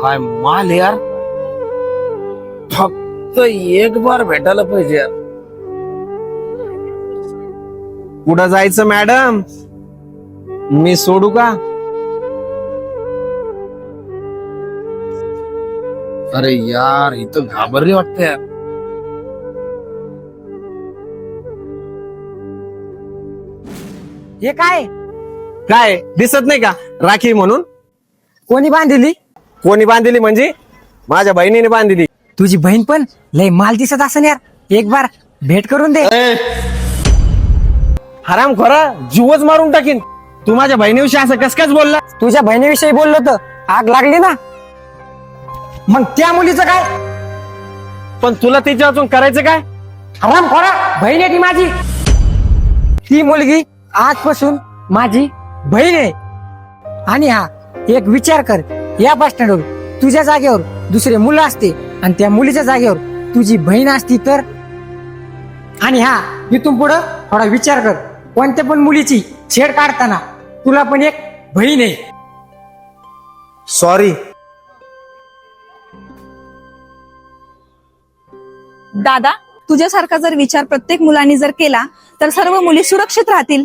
काय माल यार, फक्त एक बार भेटायला पाहिजे यार. कुठं जायचं मॅडम? मी सोडू का? अरे यार इथं घाबरली वाटतं यार. हे काय? काय दिसत नाही का राखी म्हणून? कोणी बांधली? कोणी बांधली म्हणजे? माझ्या बहिणीने बांधली. तुझी बहीण पण लय माल दिसत असेल यार, एक बार भेट करून दे. हराम खोरा, जीवच मारून टाकीन. तू माझ्या बहिणीविषयी असं कस काच बोलला? तुझ्या बहिणीविषयी बोललो तर आग लागली ना. मग त्या मुलीचं काय? पण तुला तिच्या अजून करायचं काय? हराम खोरा, बहीण आहे ती माझी. ती मुलगी आजपासून माझी बहीण आहे. आणि हा एक विचार कर, या बस स्टँडवर तुझ्या जागेवर दुसरे मुलं असते आणि त्या मुलीच्या जागेवर तुझी बहीण असती तर. आणि हा इथून पुढं थोडा विचार कर, कोणत्या पण मुलीची छेड काढताना तुला पण एक बहीण आहे. सॉरी. दादा, तुझ्यासारखा जर विचार प्रत्येक मुलांनी जर केला तर सर्व मुली सुरक्षित राहतील.